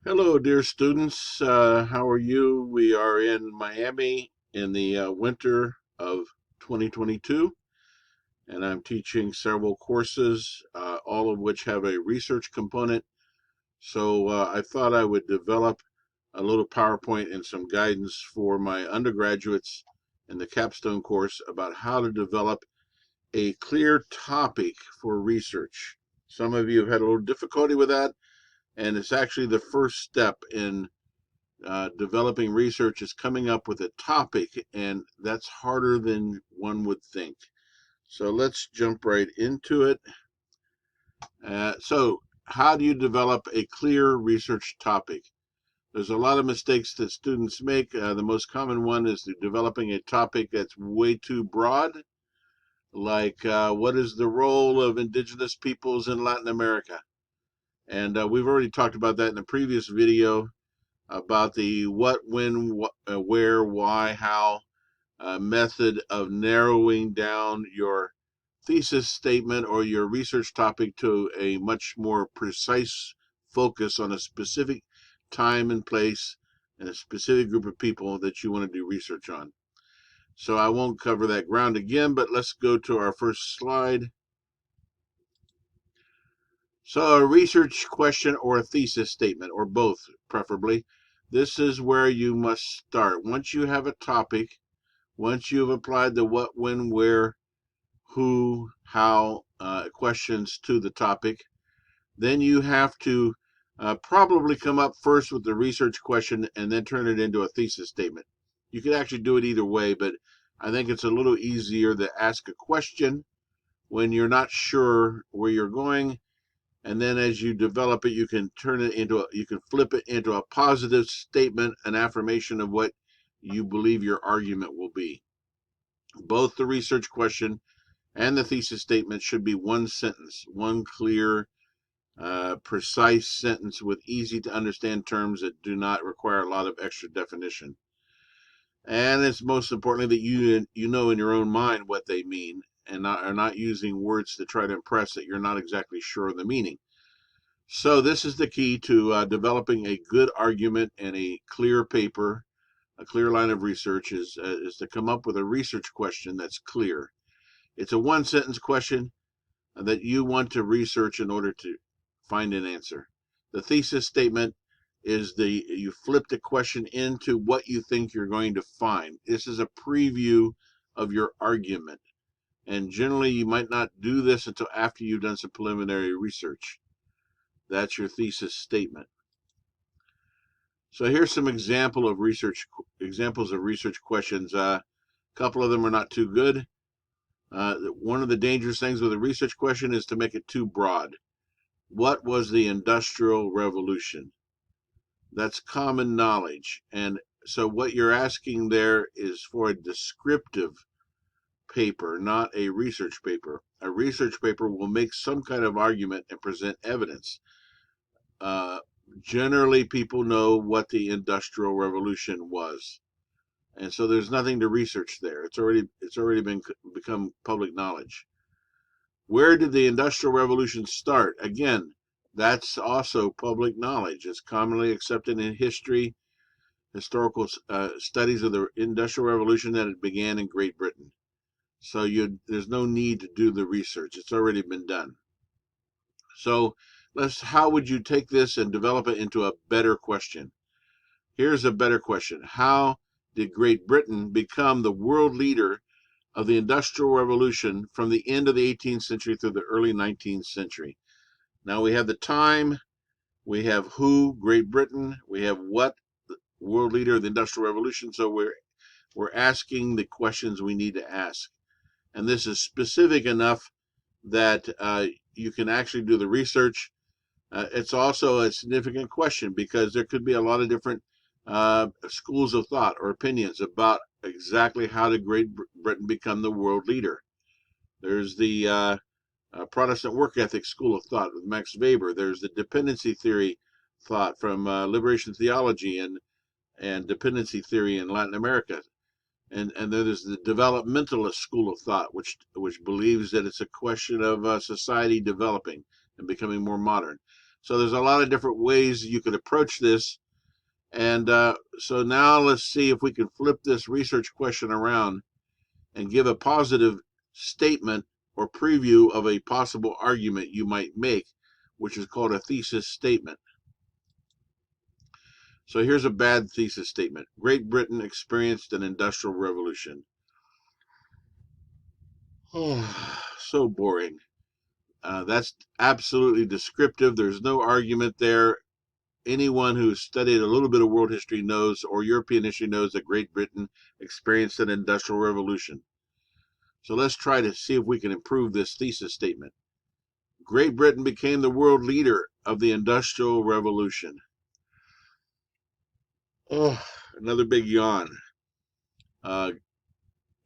Hello, dear students. How are you? We are in Miami in the winter of 2022, and I'm teaching several courses, all of which have a research component. So I thought I would develop a little PowerPoint and some guidance for my undergraduates in the capstone course about how to develop a clear topic for research. Some of you have had a little difficulty with that, and it's actually the first step in developing research is coming up with a topic, and that's harder than one would think. So let's jump right into it. So how do you develop a clear research topic? There's a lot of mistakes that students make. The most common one is developing a topic that's way too broad, like what is the role of indigenous peoples in Latin America? And we've already talked about that in a previous video about the what, when, where, why, how method of narrowing down your thesis statement or your research topic to a much more precise focus on a specific time and place and a specific group of people that you want to do research on. So I won't cover that ground again, but let's go to our first slide. So a research question or a thesis statement, or both preferably. This is where you must start. Once you have a topic, once you've applied the what, when, where, who, how questions to the topic, then you have to probably come up first with the research question and then turn it into a thesis statement. You could actually do it either way, but I think it's a little easier to ask a question when you're not sure where you're going, and then as you develop it, you can you can flip it into a positive statement, an affirmation of what you believe your argument will be. Both the research question and the thesis statement should be one sentence, one clear, precise sentence with easy to understand terms that do not require a lot of extra definition. And it's most importantly that you know in your own mind what they mean and are not using words to try to impress that you're not exactly sure of the meaning. So this is the key to developing a good argument and a clear paper, a clear line of research is to come up with a research question that's clear. It's a one sentence question that you want to research in order to find an answer. The thesis statement is you flip the question into what you think you're going to find. This is a preview of your argument. And generally you might not do this until after you've done some preliminary research. That's your thesis statement. So here's some examples of research questions. A couple of them are not too good. One of the dangerous things with a research question is to make it too broad. What was the Industrial Revolution? That's common knowledge. And so what you're asking there is for a descriptive paper, not a research paper. A research paper will make some kind of argument and present evidence. Uh, Generally, people know what the Industrial Revolution was. And so there's nothing to research there. It's already become public knowledge. Where did the Industrial Revolution start? Again, that's also public knowledge. It's commonly accepted in historical studies of the Industrial Revolution that it began in Great Britain. So there's no need to do the research. It's already been done. So how would you take this and develop it into a better question? Here's a better question. How did Great Britain become the world leader of the Industrial Revolution from the end of the 18th century through the early 19th century? Now we have the time, we have who, Great Britain, we have what, the world leader of the Industrial Revolution. So we're asking the questions we need to ask. And this is specific enough that you can actually do the research. It's also a significant question because there could be a lot of different schools of thought or opinions about exactly how did Great Britain become the world leader. There's the Protestant work ethic school of thought with Max Weber. There's the dependency theory thought from liberation theology and dependency theory in Latin America. And there's the developmentalist school of thought, which believes that it's a question of society developing and becoming more modern. So there's a lot of different ways you could approach this. And so now let's see if we can flip this research question around and give a positive statement or preview of a possible argument you might make, which is called a thesis statement. So here's a bad thesis statement. Great Britain experienced an industrial revolution. Oh, so boring. That's absolutely descriptive. There's no argument there. Anyone who's studied a little bit of world history knows, or European history knows, that Great Britain experienced an industrial revolution. So let's try to see if we can improve this thesis statement. Great Britain became the world leader of the Industrial Revolution. Oh, another big yawn.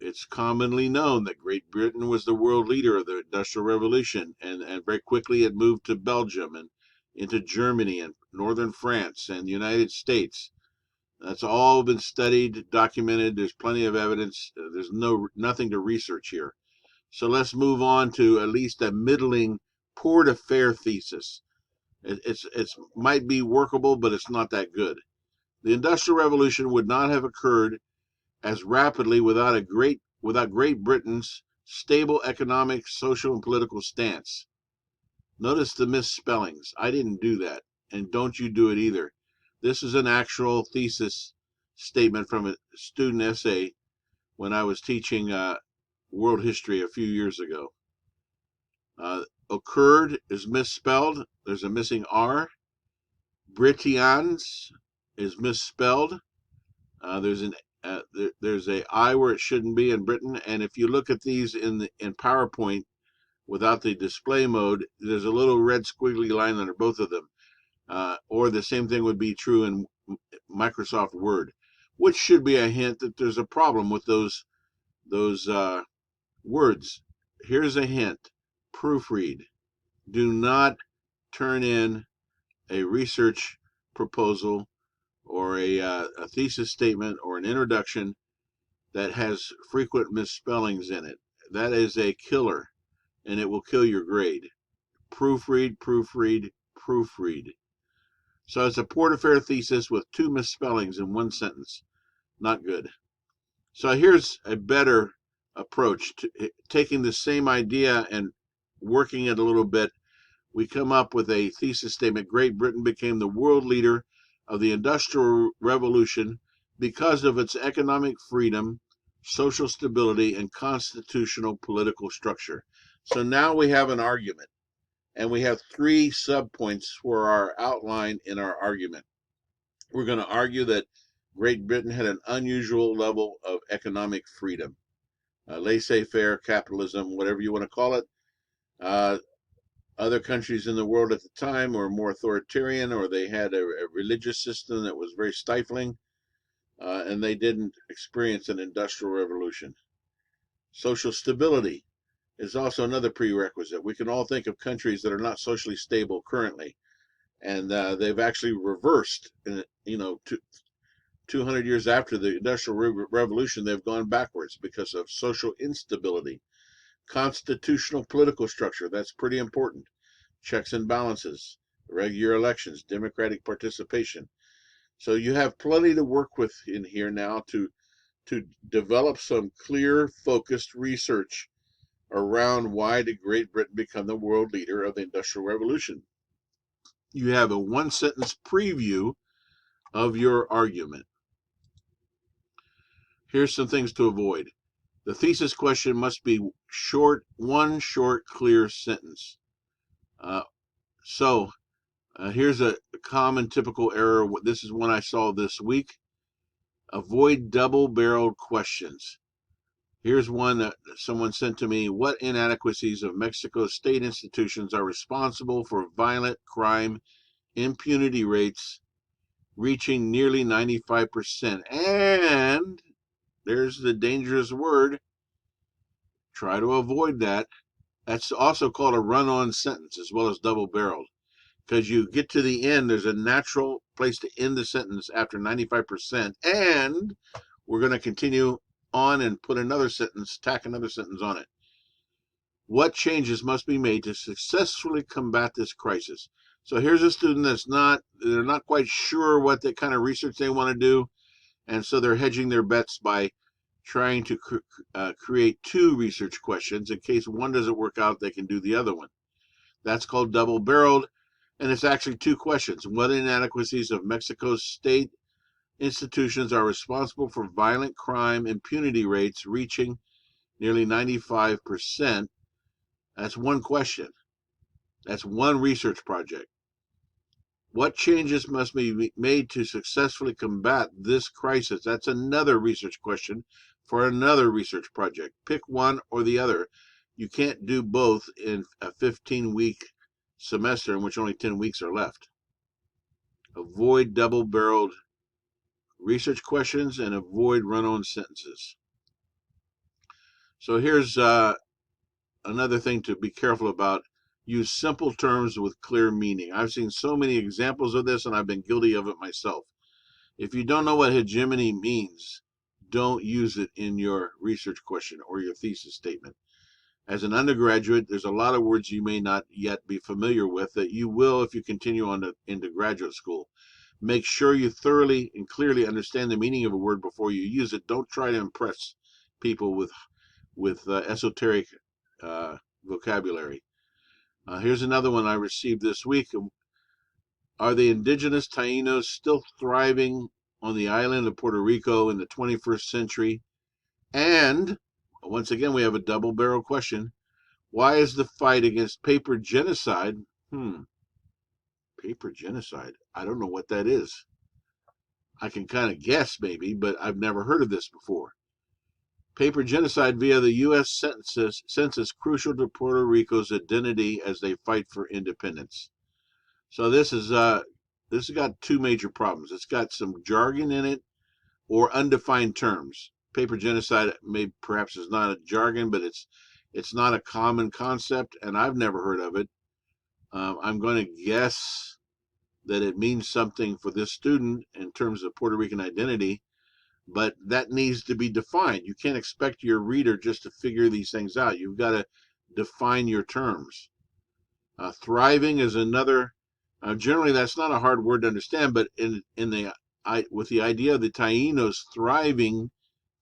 It's commonly known that Great Britain was the world leader of the Industrial Revolution, and very quickly it moved to Belgium and into Germany and northern France and the United States. That's all been studied, documented. There's plenty of evidence. There's nothing to research here. So let's move on to at least a middling, poor to fair thesis. It's might be workable, but it's not that good. The Industrial Revolution would not have occurred as rapidly without Great Britain's stable economic, social, and political stance. Notice the misspellings. I didn't do that, and don't you do it either. This is an actual thesis statement from a student essay when I was teaching world history a few years ago. Occurred is misspelled. There's a missing R. Britians is misspelled. There's a I where it shouldn't be in Britain. And if you look at these in PowerPoint without the display mode, there's a little red squiggly line under both of them. Or the same thing would be true in Microsoft Word, which should be a hint that there's a problem with those words. Here's a hint. Proofread. Do not turn in a research proposal or a thesis statement or an introduction that has frequent misspellings in it. That is a killer, and it will kill your grade. Proofread, proofread, proofread. So it's a poor to fair thesis with 2 misspellings in 1 sentence. Not good. So here's a better approach to taking the same idea and working it a little bit. We come up with a thesis statement. Great Britain became the world leader of the Industrial Revolution because of its economic freedom, social stability, and constitutional political structure. So now we have an argument, and we have 3 subpoints for our outline in our argument. We're going to argue that Great Britain had an unusual level of economic freedom, laissez-faire capitalism, whatever you want to call it. Other countries in the world at the time were more authoritarian, or they had a religious system that was very stifling, and they didn't experience an industrial revolution. Social stability is also another prerequisite. We can all think of countries that are not socially stable currently, and they've actually reversed. 200 years after the Industrial Revolution, they've gone backwards because of social instability. Constitutional political structure, that's pretty important. Checks and balances, regular elections, democratic participation. So you have plenty to work with in here now to develop some clear, focused research around why did Great Britain become the world leader of the Industrial Revolution. You have a 1-sentence preview of your argument. Here's some things to avoid. The thesis question must be short, 1 short, clear sentence. Here's a common typical error. This is one I saw this week. Avoid double-barreled questions. Here's one that someone sent to me. What inadequacies of Mexico's state institutions are responsible for violent crime impunity rates reaching nearly 95%? And there's the dangerous word. Try to avoid that. That's also called a run-on sentence as well as double-barreled. Because you get to the end, there's a natural place to end the sentence after 95%, and we're going to continue on and put another sentence, tack another sentence on it. What changes must be made to successfully combat this crisis? So here's a student they're not quite sure what the kind of research they want to do, and so they're hedging their bets by trying to create two research questions. In case one doesn't work out, they can do the other one. That's called double-barreled, and it's actually two questions. What inadequacies of Mexico's state institutions are responsible for violent crime impunity rates reaching nearly 95%? That's one question. That's one research project. What changes must be made to successfully combat this crisis? That's another research question for another research project. Pick one or the other. You can't do both in a 15-week semester in which only 10 weeks are left. Avoid double-barreled research questions and avoid run-on sentences. So here's another thing to be careful about. Use simple terms with clear meaning. I've seen so many examples of this, and I've been guilty of it myself. If you don't know what hegemony means, don't use it in your research question or your thesis statement. As an undergraduate, there's a lot of words you may not yet be familiar with that you will if you continue on into graduate school. Make sure you thoroughly and clearly understand the meaning of a word before you use it. Don't try to impress people with esoteric vocabulary. Here's another one I received this week. Are the indigenous Tainos still thriving on the island of Puerto Rico in the 21st century? And once again, we have a double barrel question. Why is the fight against paper genocide? Paper genocide. I don't know what that is. I can kind of guess maybe, but I've never heard of this before. Paper genocide via the U.S. census crucial to Puerto Rico's identity as they fight for independence. So this has got two major problems. It's got some jargon in it or undefined terms. Paper genocide perhaps is not a jargon, but it's not a common concept, and I've never heard of it. I'm going to guess that it means something for this student in terms of Puerto Rican identity, but that needs to be defined. You can't expect your reader just to figure these things out. You've got to define your terms. Thriving is another. Generally, that's not a hard word to understand, but with the idea of the Tainos thriving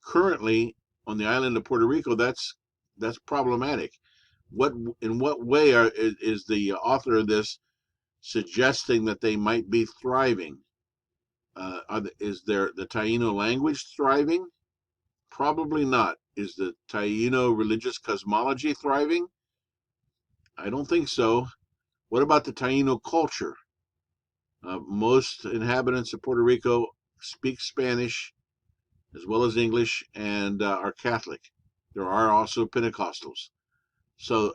currently on the island of Puerto Rico, that's problematic. In what way is the author of this suggesting that they might be thriving? Is the Taino language thriving? Probably not. Is the Taino religious cosmology thriving? I don't think so. What about the Taino culture? Most inhabitants of Puerto Rico speak Spanish as well as English and are Catholic. There are also Pentecostals. So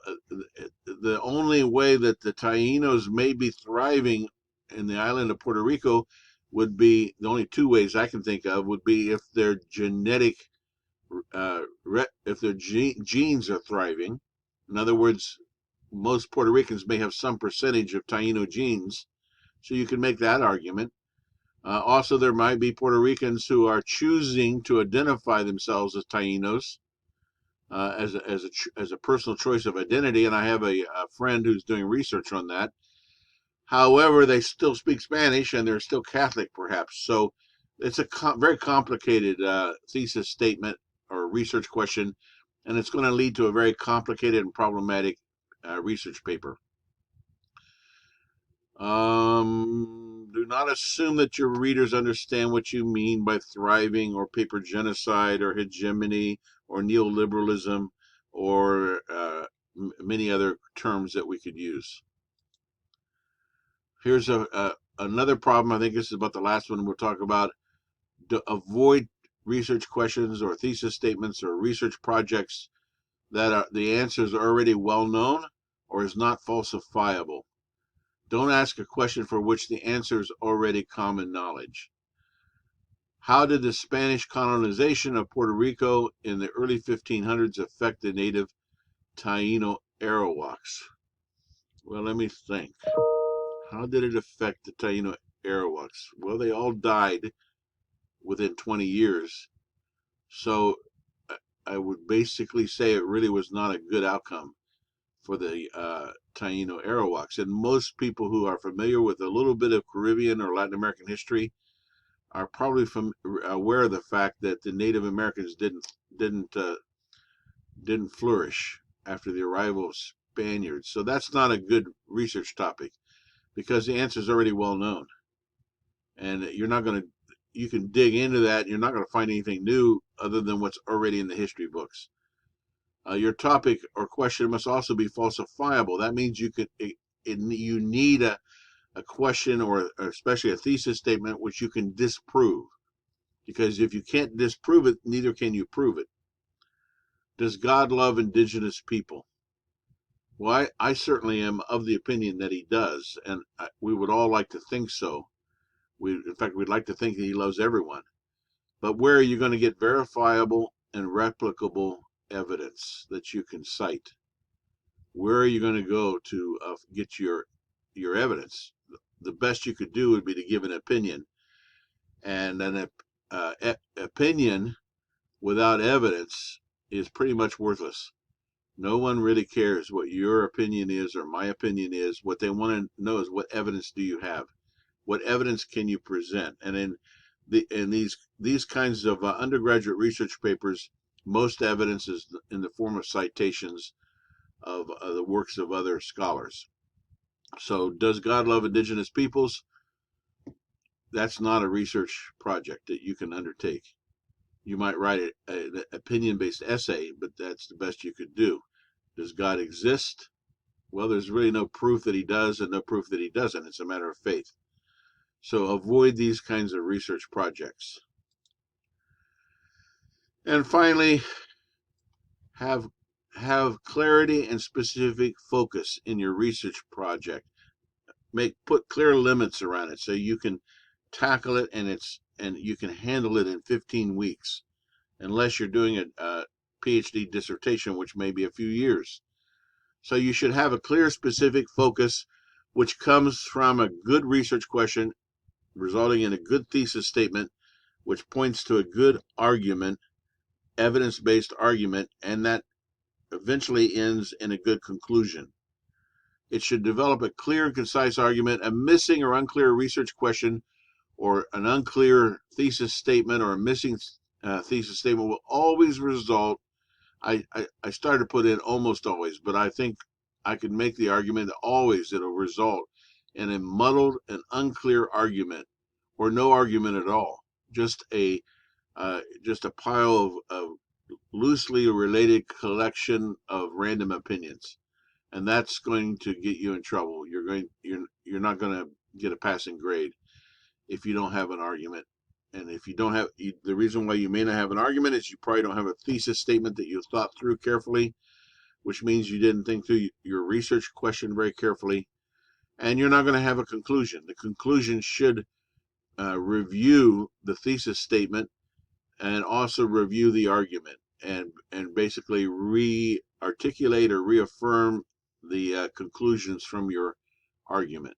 the only way that the Tainos may be thriving in the island of Puerto Rico would be, the only two ways I can think of would be if their genes are thriving. In other words, most Puerto Ricans may have some percentage of Taino genes, so you can make that argument. Also, there might be Puerto Ricans who are choosing to identify themselves as Tainos as a personal choice of identity, and I have a friend who's doing research on that. However, they still speak Spanish and they're still Catholic, perhaps. So it's a very complicated thesis statement or research question, and it's going to lead to a very complicated and problematic research paper. Do not assume that your readers understand what you mean by thriving or paper genocide or hegemony or neoliberalism or many other terms that we could use. Here's another problem. I think this is about the last one we'll talk about. Avoid research questions or thesis statements or research projects that are the answers are already well known or is not falsifiable. Don't ask a question for which the answer is already common knowledge. How did the Spanish colonization of Puerto Rico in the early 1500s affect the native Taino Arawaks? Well, let me think. How did it affect the Taino Arawaks? Well, they all died within 20 years. So I would basically say it really was not a good outcome. for the Taino Arawaks. And most people who are familiar with a little bit of Caribbean or Latin American history are probably aware of the fact that the Native Americans didn't flourish after the arrival of Spaniards. So that's not a good research topic because the answer is already well known, and you can dig into that. And you're not going to find anything new other than what's already in the history books. Your topic or question must also be falsifiable. That means you need a question or especially a thesis statement which you can disprove. Because if you can't disprove it, neither can you prove it. Does God love indigenous people? Well, I certainly am of the opinion that he does, and we would all like to think so. In fact, we'd like to think that he loves everyone. But where are you going to get verifiable and replicable evidence that you can cite? Where are you going to go to get your evidence? The best you could do would be to give an opinion, and an opinion without evidence is pretty much worthless. No one really cares what your opinion is or my opinion is. What they want to know is what evidence do you have? What evidence can you present? And in these kinds of undergraduate research papers, most evidence is in the form of citations of the works of other scholars. So, does God love indigenous peoples? That's not a research project that you can undertake. You might write an opinion-based essay, but that's the best you could do. Does God exist? Well, there's really no proof that he does and no proof that he doesn't. It's a matter of faith. So avoid these kinds of research projects. And finally, have clarity and specific focus in your research project. Put clear limits around it so you can tackle it and you can handle it in 15 weeks, unless you're doing a PhD dissertation, which may be a few years. So you should have a clear, specific focus, which comes from a good research question, resulting in a good thesis statement, which points to a good argument, evidence-based argument, and that eventually ends in a good conclusion. It should develop a clear and concise argument. A missing or unclear research question or an unclear thesis statement or a missing thesis statement will always result. I started to put in almost always, but I think I could make the argument that always it'll result in a muddled and unclear argument or no argument at all. Just a pile of loosely related collection of random opinions, and that's going to get you in trouble. You're not going to get a passing grade if you don't have an argument. And if you don't have, the reason why you may not have an argument is you probably don't have a thesis statement that you thought through carefully, which means you didn't think through your research question very carefully, and you're not going to have a conclusion. The conclusion should review the thesis statement and also review the argument and basically re-articulate or reaffirm the conclusions from your argument.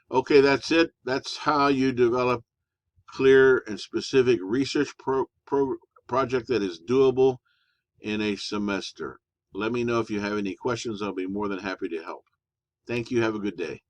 Okay, that's it. That's how you develop clear and specific research project that is doable in a semester. Let me know if you have any questions. I'll be more than happy to help. Thank you. Have a good day.